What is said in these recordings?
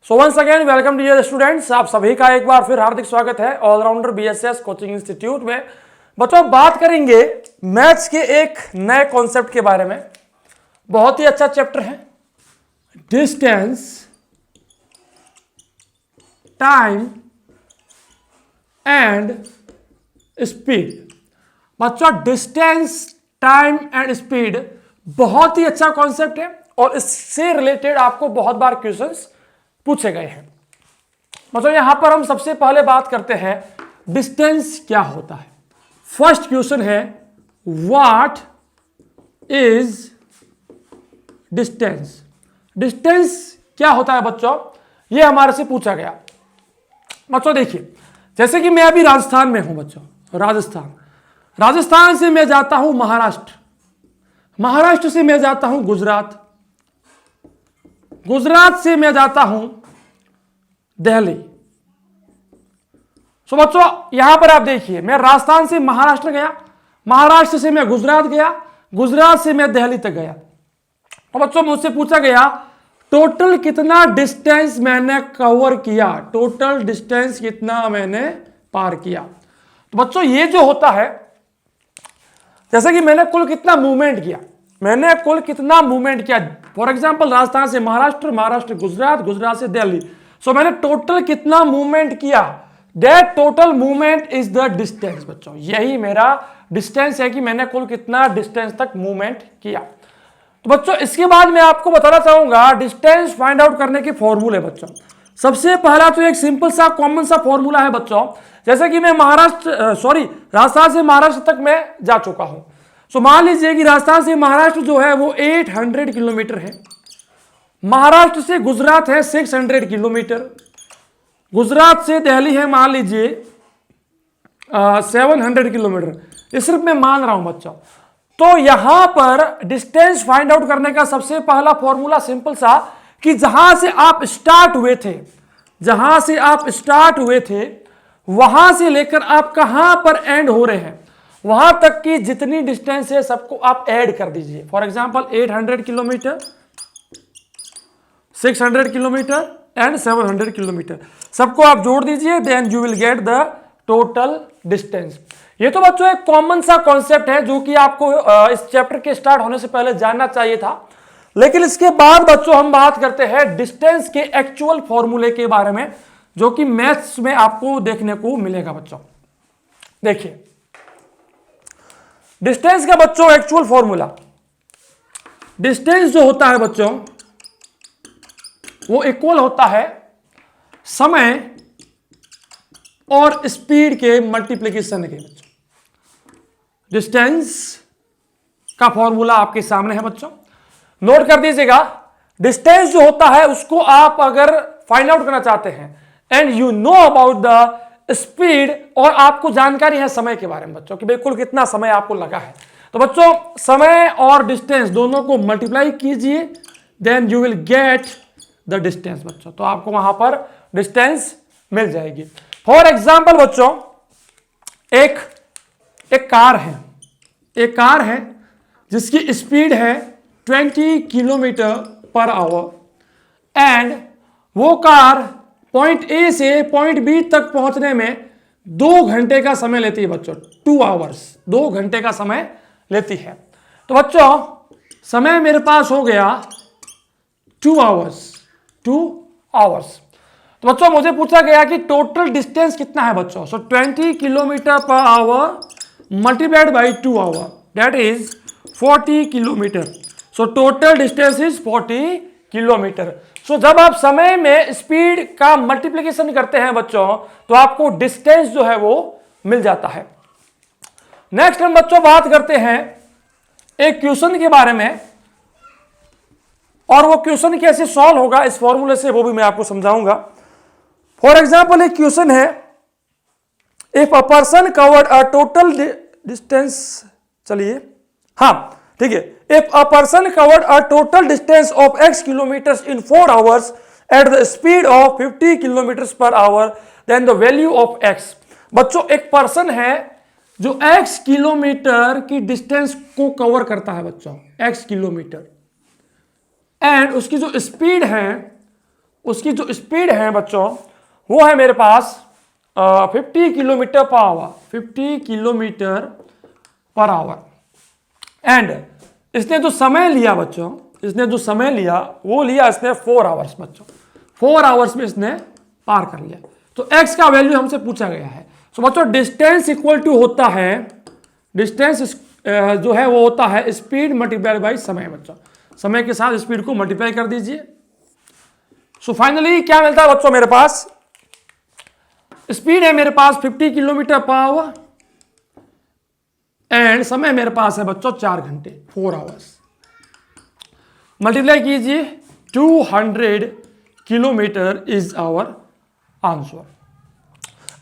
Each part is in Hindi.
सो once again welcome dear students, आप सभी का एक बार फिर हार्दिक स्वागत है ऑलराउंडर बीएसएस कोचिंग इंस्टीट्यूट में। बच्चों बात करेंगे मैथ्स के एक नए कॉन्सेप्ट के बारे में। बहुत ही अच्छा चैप्टर है, डिस्टेंस, टाइम एंड स्पीड। बच्चों डिस्टेंस, टाइम एंड स्पीड बहुत ही अच्छा कॉन्सेप्ट है और इससे रिलेटेड आपको बहुत बार क्वेश्चंस पूछे गए हैं। मतलब यहां पर हम सबसे पहले बात करते हैं डिस्टेंस क्या होता है। फर्स्ट क्वेश्चन है व्हाट इज डिस्टेंस। डिस्टेंस क्या होता है बच्चों, यह हमारे से पूछा गया। बच्चों देखिए, जैसे कि मैं अभी राजस्थान में हूं बच्चों, राजस्थान से मैं जाता हूं महाराष्ट्र, महाराष्ट्र से मैं जाता हूं गुजरात, गुजरात से मैं जाता हूं दिल्ली। सो बच्चों यहां पर आप देखिए, मैं राजस्थान से महाराष्ट्र गया, महाराष्ट्र से मैं गुजरात गया, गुजरात से मैं दिल्ली तक गया। तो बच्चों मुझसे पूछा गया टोटल कितना डिस्टेंस मैंने कवर किया, टोटल डिस्टेंस कितना मैंने पार किया। तो बच्चों ये जो होता है, जैसे कि मैंने कुल कितना मूवमेंट किया, मैंने कुल कितना मूवमेंट किया। फॉर एग्जांपल राजस्थान से महाराष्ट्र, महाराष्ट्र गुजरात, गुजरात से दिल्ली। सो मैंने टोटल कितना मूवमेंट किया, that total movement is the distance. बच्चों यही मेरा डिस्टेंस है कि मैंने कुल कितना डिस्टेंस तक मूवमेंट किया। तो बच्चों इसके बाद मैं आपको बताना चाहूंगा डिस्टेंस फाइंड आउट करने के फॉर्मूले। बच्चों सबसे पहला तो एक सिंपल सा कॉमन सा फॉर्मूला है बच्चों। जैसे कि मैं राजस्थान से महाराष्ट्र तक मैं जा चुका हूं। सो मान लीजिए कि राजस्थान से महाराष्ट्र जो है वो 800 किलोमीटर है, महाराष्ट्र से गुजरात है 600 किलोमीटर, गुजरात से दिल्ली है मान लीजिए 700 किलोमीटर। ये सिर्फ मैं मान रहा हूं बच्चों। तो यहां पर डिस्टेंस फाइंड आउट करने का सबसे पहला फॉर्मूला सिंपल सा कि जहां से आप स्टार्ट हुए थे, जहां से आप स्टार्ट हुए थे वहां से लेकर आप कहां पर एंड हो रहे हैं, वहां तक की जितनी डिस्टेंस है सबको आप ऐड कर दीजिए। For example 800 kilometre, 600 kilometre and 700 kilometre, सबको आप जोड़ दीजिए, then you will get the total distance. ये तो बच्चों एक कॉमन सा कॉन्सेप्ट है जो कि आपको इस चैप्टर के स्टार्ट होने से पहले जानना चाहिए था। लेकिन इसके बाद बच्चों हम बात करते हैं डिस्टेंस के एक्चुअल फॉर्मूले के बारे में, जो कि मैथ्स में आपको देखने को मिलेगा। बच्चों देखिए डिस्टेंस का बच्चों एक्चुअल फॉर्मूला, डिस्टेंस जो होता है बच्चों वो इक्वल होता है समय और स्पीड के मल्टीप्लिकेशन के। बच्चों डिस्टेंस का फॉर्मूला आपके सामने है बच्चों, नोट कर दीजिएगा। डिस्टेंस जो होता है उसको आप अगर फाइंड आउट करना चाहते हैं and you know about the speed, और आपको जानकारी है समय के बारे में बच्चों कि बिल्कुल कितना समय आपको लगा है, तो बच्चों समय और डिस्टेंस दोनों को मल्टीप्लाई कीजिए, then you will get the distance. बच्चों तो आपको वहां पर डिस्टेंस मिल जाएगी। फॉर एग्जाम्पल बच्चों एक कार है, एक कार है जिसकी स्पीड है 20 किलोमीटर पर आवर एंड वो कार पॉइंट ए से पॉइंट बी तक पहुंचने में 2 घंटे का समय लेती है बच्चों, 2 आवर्स, 2 घंटे का समय लेती है। तो बच्चों समय मेरे पास हो गया 2 आवर्स, 2 आवर्स। तो बच्चों मुझे पूछा गया कि टोटल डिस्टेंस कितना है बच्चों। So 20 kilometre per hour multiplied by 2 hour, that is 40 kilometre. So total distance is 40 kilometre. So जब आप समय में स्पीड का मल्टीप्लिकेशन करते हैं बच्चों तो आपको डिस्टेंस जो है वो मिल जाता है। नेक्स्ट हम बच्चों बात करते हैं एक क्वेश्चन के बारे में, और वो क्वेश्चन कैसे सॉल्व होगा इस फॉर्मूले से वो भी मैं आपको समझाऊंगा। फॉर एग्जांपल एक क्वेश्चन है, if a person covered a total distance, चलिए हाँ ठीक है, if a person covered a total distance of x kilometres in 4 hours at the speed of 50 kilometres per hour, then the value of x। बच्चों एक पर्सन है जो x किलोमीटर की डिस्टेंस को कवर करता है बच्चों, x किलोमीटर, एंड उसकी जो स्पीड है उसकी जो स्पीड है बच्चों वो है मेरे पास 50 kilometre per our, 50 kilometre per our. And इसने जो समय लिया बच्चों, इसने जो समय लिया वो लिया इसने 4 आवर्स बच्चों, 4 आवर्स में इसने पार कर लिया। तो x का वैल्यू हमसे पूछा गया है। सो बच्चों डिस्टेंस इक्वल टू होता है, डिस्टेंस जो है वो होता है स्पीड मल्टीप्लाई बाई समय बच्चों, समय के साथ स्पीड को मल्टीप्लाई कर दीजिए। सो फाइनली क्या मिलता है बच्चों, मेरे पास स्पीड है मेरे पास 50 किलोमीटर पर आवर एंड समय मेरे पास है बच्चों 4 घंटे, 4 आवर्स। मल्टीप्लाई कीजिए, 200 किलोमीटर इज आवर आंसर।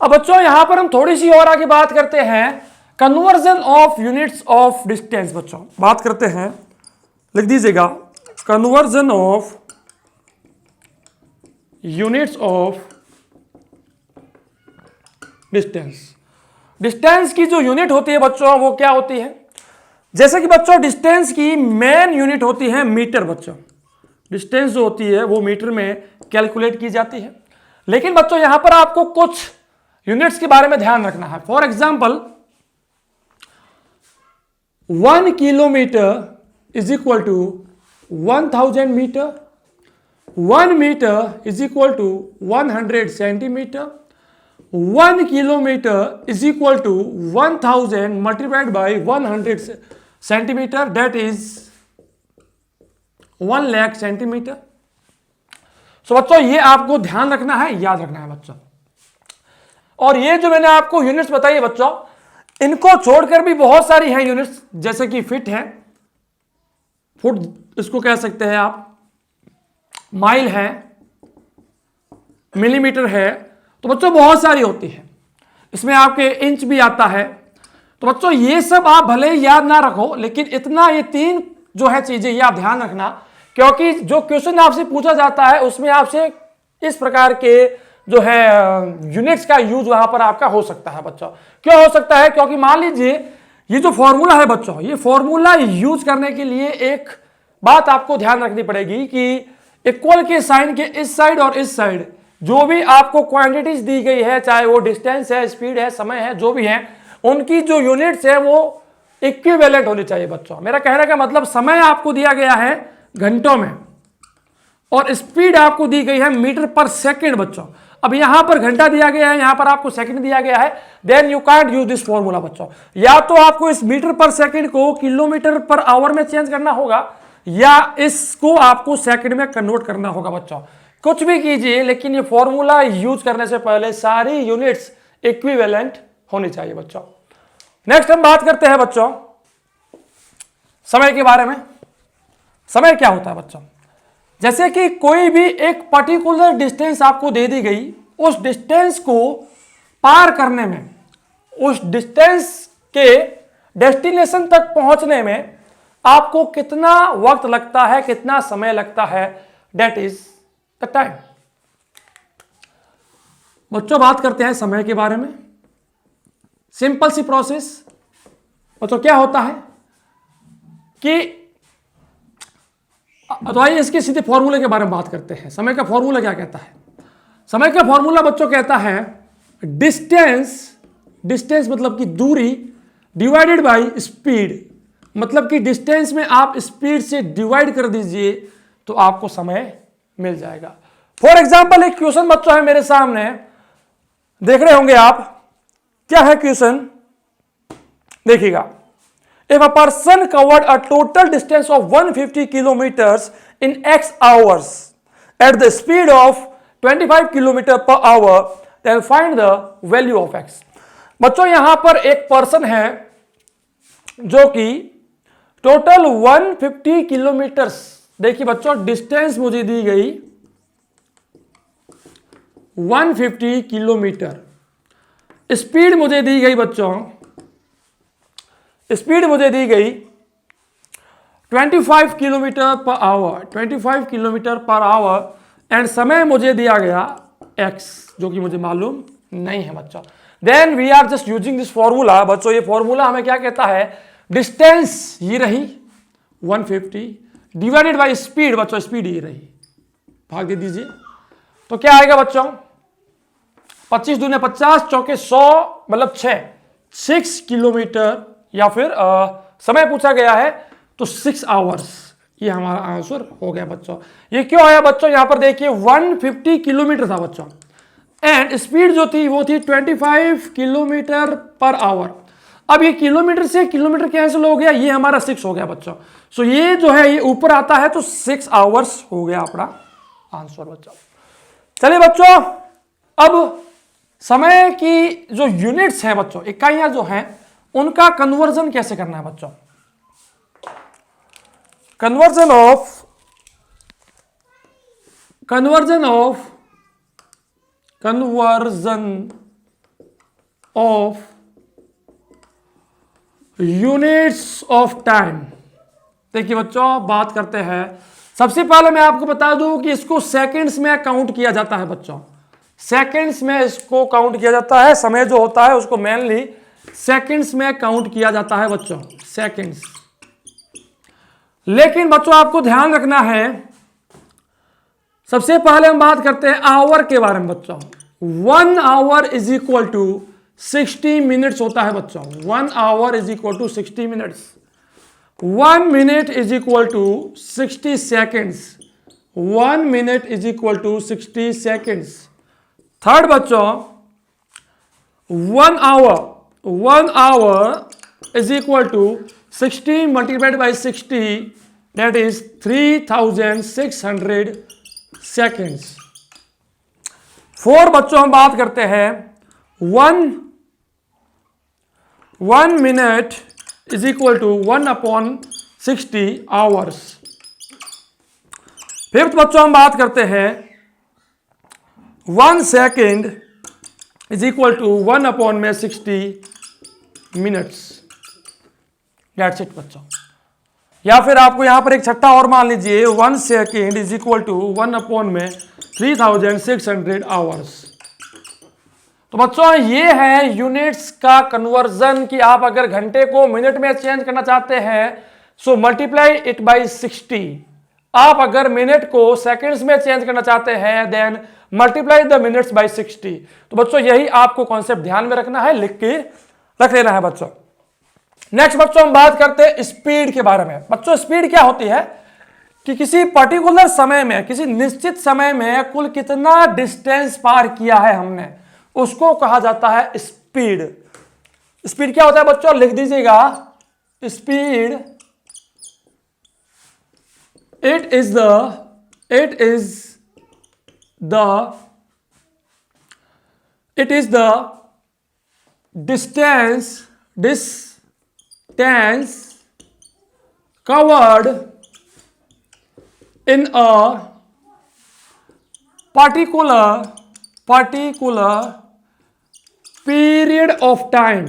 अब बच्चों यहां पर हम थोड़ी सी और आगे बात करते हैं, conversion of units of distance. बच्चों बात करते हैं, लिख दीजिएगा conversion of units of distance. Distance की जो यूनिट होती है बच्चों वो क्या होती है, जैसे कि बच्चों डिस्टेंस की मेन यूनिट होती है मीटर बच्चों, डिस्टेंस जो होती है वो मीटर में कैलकुलेट की जाती है। लेकिन बच्चों यहां पर आपको कुछ यूनिट्स के बारे में ध्यान रखना है। For example 1 kilometre is equal to 1000 metre, 1 metre is equal to 100 centimetre, 1 kilometre is equal to 1000 multiplied by 100 centimetre, that is 1 lakh centimetre. So बच्चों ये आपको ध्यान रखना है, याद रखना है बच्चों। और ये जो मैंने आपको यूनिट्स बताई है बच्चों, इनको छोड़कर भी बहुत सारी हैं यूनिट्स, जैसे कि फिट है, फुट इसको कह सकते हैं आप, माइल है, मिलीमीटर है, तो बच्चों बहुत सारी होती है। इसमें आपके इंच भी आता है। तो बच्चों ये सब आप भले ही याद ना रखो, लेकिन इतना ये 3 जो है चीजें ये आप ध्यान रखना, क्योंकि जो क्वेश्चन आपसे पूछा जाता है उसमें आपसे इस प्रकार के जो है यूनिट्स का यूज वहां पर आपका हो सकता है बच्चों। क्यों हो सकता है, क्योंकि मान लीजिए ये जो फॉर्मूला है बच्चों, ये फॉर्मूला यूज करने के लिए एक बात आपको ध्यान रखनी पड़ेगी कि इक्वल के साइन के इस साइड और इस साइड जो भी आपको क्वांटिटीज दी गई है, चाहे वो डिस्टेंस है, स्पीड है, समय है, जो भी है, उनकी जो यूनिट्स है वो इक्विवेलेंट होनी चाहिए बच्चों। मेरा कहने का मतलब समय आपको दिया गया है घंटों में और स्पीड आपको दी गई है मीटर पर सेकंड बच्चों। अब यहां पर घंटा दिया गया है, यहां पर आपको सेकंड दिया गया है, then you can't use this formula बच्चों। या तो आपको इस मीटर पर सेकंड को किलोमीटर पर आवर में चेंज करना होगा, या इसको आपको सेकंड में कन्वर्ट करना होगा बच्चों। कुछ भी कीजिए, लेकिन ये फॉर्मूला यूज करने से पहले सारी यूनिट्स इक्विवेलेंट होनी चाहिए बच्चों। नेक्स्ट हम बात करते हैं बच्चों समय के बारे में। समय क्या होता है बच्चों, जैसे कि कोई भी एक पर्टिकुलर डिस्टेंस आपको दे दी गई, उस डिस्टेंस को पार करने में, उस डिस्टेंस के डेस्टिनेशन तक पहुंचने में आपको कितना वक्त लगता है, कितना समय लगता है, दैट इज द टाइम। बच्चों बात करते हैं समय के बारे में। सिंपल सी प्रोसेस बच्चों क्या होता है कि तो आइए इसके सीधे फॉर्मूले के बारे में बात करते हैं। समय का फॉर्मूला क्या कहता है? समय का फॉर्मूला बच्चों कहता है डिस्टेंस, डिस्टेंस मतलब कि दूरी, डिवाइडेड बाय स्पीड, मतलब कि डिस्टेंस में आप स्पीड से डिवाइड कर दीजिए तो आपको समय मिल जाएगा। फॉर एग्जाम्पल एक क्वेश्चन बच्चों है मेरे सामने, देख रहे होंगे आप, क्या है क्वेश्चन देखिएगा। If a person covered a total distance of 150 kilometers in X hours at the speed of 25 kilometer per hour, then find the value of X। बच्चों यहां पर एक पर्सन है जो कि टोटल 150 किलोमीटर्स, देखिए बच्चों डिस्टेंस मुझे दी गई 150 किलोमीटर, स्पीड मुझे दी गई बच्चों, स्पीड मुझे दी गई 25 kilometre per our, 25 kilometre per our, and समय मुझे दिया गया x, जो कि मुझे मालूम नहीं है बच्चों। Then we are just using this formula बच्चों। ये फॉर्मूला हमें क्या कहता है, डिस्टेंस ये रही 150 डिवाइडेड बाय स्पीड बच्चों, स्पीड ये रही, भाग दे दीजिए, तो क्या आएगा बच्चों, 25 दूने 50, चौके 100, मतलब 6 किलोमीटर, या फिर समय पूछा गया है तो 6 आवर्स। ये हमारा आंसर हो गया बच्चों। ये क्यों आया बच्चों, यहां पर देखिए 150 किलोमीटर था बच्चों, एंड स्पीड जो थी वो थी 25 किलोमीटर पर आवर। अब ये किलोमीटर से किलोमीटर कैंसिल हो गया, ये हमारा 6 हो गया बच्चों। सो ये जो है ये ऊपर आता है तो 6 आवर्स हो गया अपना आंसर बच्चों। चलिए बच्चों, अब समय की जो यूनिट्स हैं बच्चों, इकाइयां जो हैं, उनका कन्वर्जन कैसे करना है बच्चों। Conversion of units of time. देखिए बच्चों, बात करते हैं। सबसे पहले मैं आपको बता दूं कि इसको सेकंड्स में काउंट किया जाता है बच्चों, सेकंड्स में इसको काउंट किया जाता है। समय जो होता है उसको मेनली सेकंड्स में काउंट किया जाता है बच्चों, सेकंड्स। लेकिन बच्चों आपको ध्यान रखना है, सबसे पहले हम बात करते हैं आवर के बारे में बच्चों। 1 hour is equal to 60 minutes होता है बच्चों। 1 hour is equal to 60 minutes. 1 minute is equal to 60 seconds. 1 minute is equal to 60 seconds. Third बच्चों, 1 hour is equal to 60 multiplied by 60, that is 3600 seconds. 4 बच्चों हम बात करते हैं, 1 minute is equal to 1/60 hours. Fifth बच्चों हम बात करते हैं, 1 second is equal to 1/60 minutes. That's it बच्चों। या फिर आपको यहां पर एक छठा और मान लीजिए, 1 second is equal to 1/3600 hours. तो बच्चों ये है यूनिट्स का कन्वर्जन, कि आप अगर घंटे को मिनट में चेंज करना चाहते हैं सो मल्टीप्लाई इट बाई 60। आप अगर मिनट को सेकंड्स में चेंज करना चाहते हैं then multiply the minutes by 60। तो बच्चों यही आपको कॉन्सेप्ट ध्यान में रखना है, लिख के रख लेना है बच्चों। नेक्स्ट बच्चों हम बात करते हैं स्पीड के बारे में। बच्चों स्पीड क्या होती है कि किसी पर्टिकुलर समय में, किसी निश्चित समय में कुल कितना डिस्टेंस पार किया है हमने, उसको कहा जाता है स्पीड। स्पीड क्या होता है बच्चों, लिख दीजिएगा, speed it is the distance covered in a particular period of time।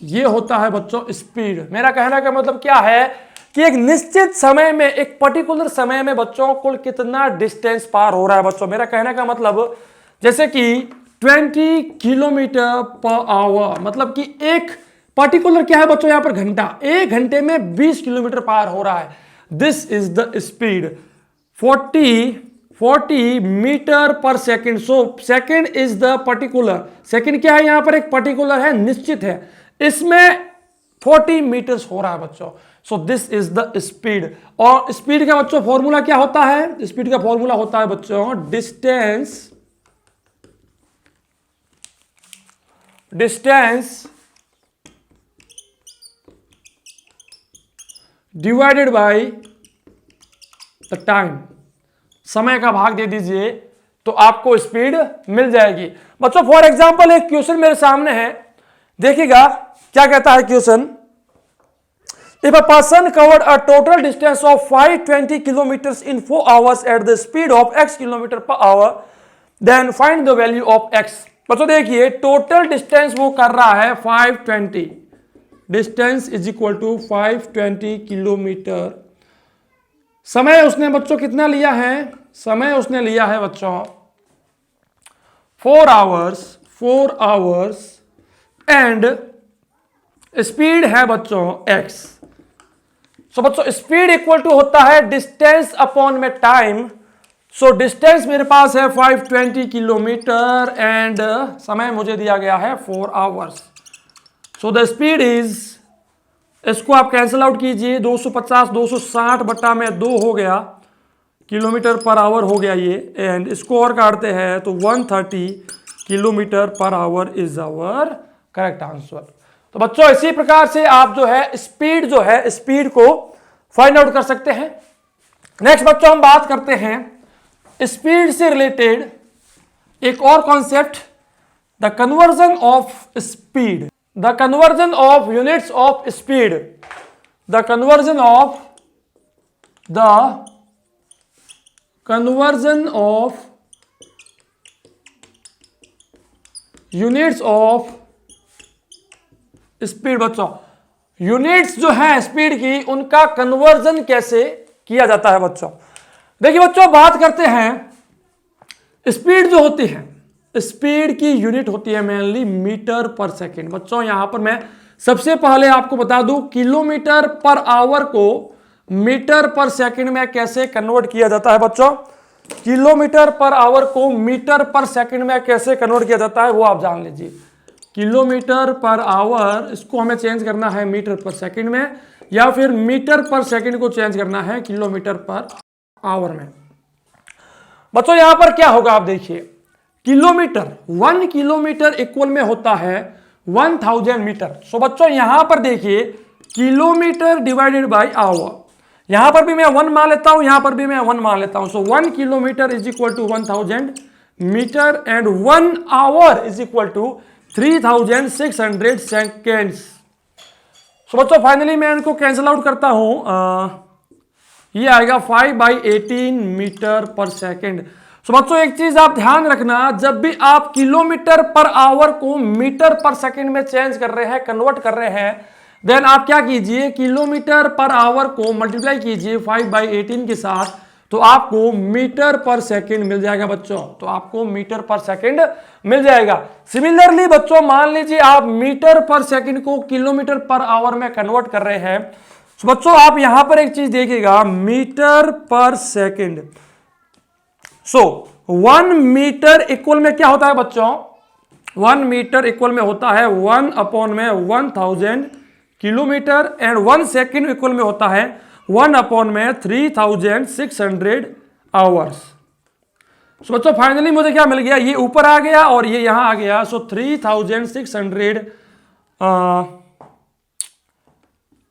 ये होता है बच्चों स्पीड। मेरा कहने का मतलब क्या है कि एक निश्चित समय में, एक पर्टिकुलर समय में बच्चों कुल कितना डिस्टेंस पार हो रहा है बच्चों। मेरा कहने का मतलब जैसे कि 20 किलोमीटर पर आवर, मतलब कि एक पर्टिकुलर क्या है बच्चों यहां पर घंटा, 1 घंटे में 20 किलोमीटर पार हो रहा है। This is the speed. 40 metre per second. So second is the particular, second क्या है यहां पर, एक पर्टिकुलर है, निश्चित है, इसमें 40 मीटर्स हो रहा है बच्चों। So this is the speed. और स्पीड का बच्चों फॉर्मूला क्या होता है, स्पीड का फॉर्मूला होता है बच्चों distance divided by the time. समय का भाग दे दीजिए तो आपको स्पीड मिल जाएगी बच्चों। फॉर एग्जांपल एक क्वेश्चन मेरे सामने है, देखिएगा क्या कहता है question. If a person covered a total distance of 520 kilometres in 4 hours at the speed of x kilometre per hour, then find the value of x। बच्चों देखिए टोटल डिस्टेंस वो कर रहा है 520, distance is equal to 520 kilometre. समय उसने बच्चों कितना लिया है, समय उसने लिया है बच्चों 4 आवर्स एंड स्पीड है बच्चों x। सो बच्चों स्पीड इक्वल टू होता है डिस्टेंस अपॉन में टाइम। सो डिस्टेंस मेरे पास है 520 किलोमीटर एंड समय मुझे दिया गया है 4 hours. So the speed is, इसको आप कैंसिल आउट कीजिए, 250 260 बट्टा में 2 हो गया, किलोमीटर पर आवर हो गया ये, एंड इसको और काटते हैं तो 130 kilometre per hour is our correct answer. तो बच्चों इसी प्रकार से आप जो है स्पीड को फाइंड आउट कर सकते हैं। नेक्स्ट बच्चों हम बात करते हैं स्पीड से रिलेटेड एक और concept, the conversion of speed, the conversion of units of speed, the conversion of units of speed. बच्चों यूनिट्स जो है स्पीड की, उनका कन्वर्जन कैसे किया जाता है बच्चों। देखिए बच्चों बात करते हैं स्पीड जो होती है, स्पीड की यूनिट होती है मेनली मीटर पर सेकंड। बच्चों यहां पर मैं सबसे पहले आपको बता दूं किलोमीटर पर आवर को मीटर पर सेकंड में कैसे कन्वर्ट किया जाता है। बच्चों किलोमीटर पर आवर को मीटर पर सेकंड में कैसे कन्वर्ट किया जाता है वो आप जान लीजिए। किलोमीटर पर आवर, इसको हमें चेंज करना है मीटर पर सेकंड में, या फिर मीटर पर सेकंड को चेंज करना है किलोमीटर पर आवर में। बच्चों यहां पर क्या होगा आप देखिए, किलोमीटर, 1 किलोमीटर इक्वल में होता है 1000 मीटर। सो बच्चों यहां पर देखिए किलोमीटर डिवाइडेड बाय आवर, यहां पर भी मैं 1 मान लेता हूं, यहां पर भी मैं 1 मान लेता हूं। So 1 kilometre is equal to 1000 metre and 1 hour is equal to 3600 seconds. So बच्चों फाइनली मैं इनको कैंसिल आउट करता हूं, ये आएगा 5/18 मीटर पर सेकेंड। सो बच्चों एक चीज आप ध्यान रखना, जब भी आप किलोमीटर पर आवर को मीटर पर सेकेंड में चेंज कर रहे हैं, कन्वर्ट कर रहे हैं, देन आप क्या कीजिए किलोमीटर पर आवर को मल्टीप्लाई कीजिए 5/18 के साथ, तो आपको मीटर पर सेकेंड मिल जाएगा बच्चों, तो आपको मीटर पर सेकेंड मिल जाएगा। सिमिलरली बच्चों मान लीजिए आप मीटर पर सेकेंड को किलोमीटर पर आवर में कन्वर्ट कर रहे हैं। तो बच्चों आप यहां पर एक चीज देखिएगा, मीटर पर सेकेंड। सो 1 मीटर इक्वल में क्या होता है बच्चों, 1 मीटर इक्वल में होता है 1/1000 किलोमीटर एंड 1 सेकेंड इक्वल में होता है 1/3600 आवर्स। सो बच्चों फाइनली मुझे क्या मिल गया, ये ऊपर आ गया और ये यहां आ गया। So 3600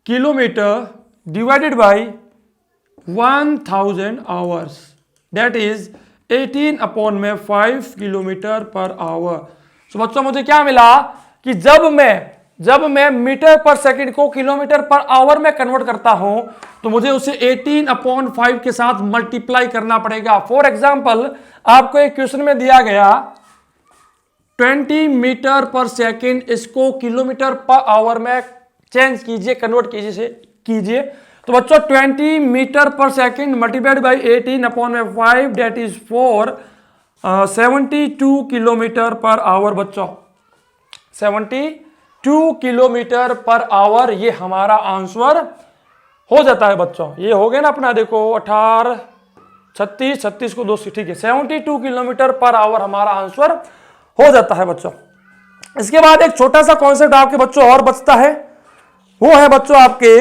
kilometre divided by 1000 hours, that is 18/5 kilometre per hour. So बच्चों मुझे क्या मिला कि जब मैं मीटर पर सेकंड को किलोमीटर पर आवर में कन्वर्ट करता हूं तो मुझे उसे 18/5 के साथ मल्टीप्लाई करना पड़ेगा। फॉर एग्जांपल आपको एक क्वेश्चन में दिया गया 20 मीटर पर सेकंड, इसको किलोमीटर पर आवर में चेंज कीजिए, कन्वर्ट कीजिए। तो बच्चों 20 मीटर पर second multiplied by 18/5 that is 72 kilometre per our. बच्चों 72 किलोमीटर पर आवर ये हमारा आंसर हो जाता है बच्चों। ये हो गया ना अपना, देखो 18 36 को 2 से, ठीक है, 72 किलोमीटर पर आवर हमारा आंसर हो जाता है बच्चों। इसके बाद एक छोटा सा कॉन्सेप्ट आपके बच्चों और बचता है, वो है बच्चों आपके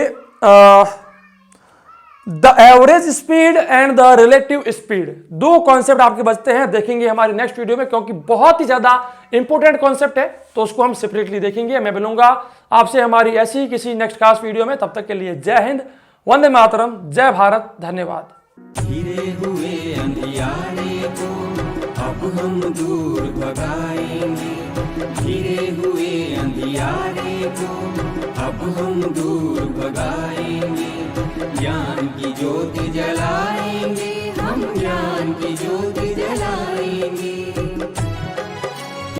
the average speed and the relative speed. 2 concept आपके बचते हैं, देखेंगे हमारी नेक्स्ट वीडियो में, क्योंकि बहुत ही ज्यादा इंपॉर्टेंट कॉन्सेप्ट है, तो उसको हम सेपरेटली देखेंगे। मैं मिलूंगा आपसे हमारी ऐसी किसी नेक्स्ट क्लास वीडियो में, तब तक के लिए जय हिंद, वंदे मातरम, जय भारत, धन्यवाद। घिरे हुए अंधियारे को अब हम दूर भगाएंगे, घिरे हुए अंधियारे को अब हम दूर भगाएंगे, ज्ञान की ज्योति जलाएंगे, हम ज्ञान की ज्योति जलाएंगे।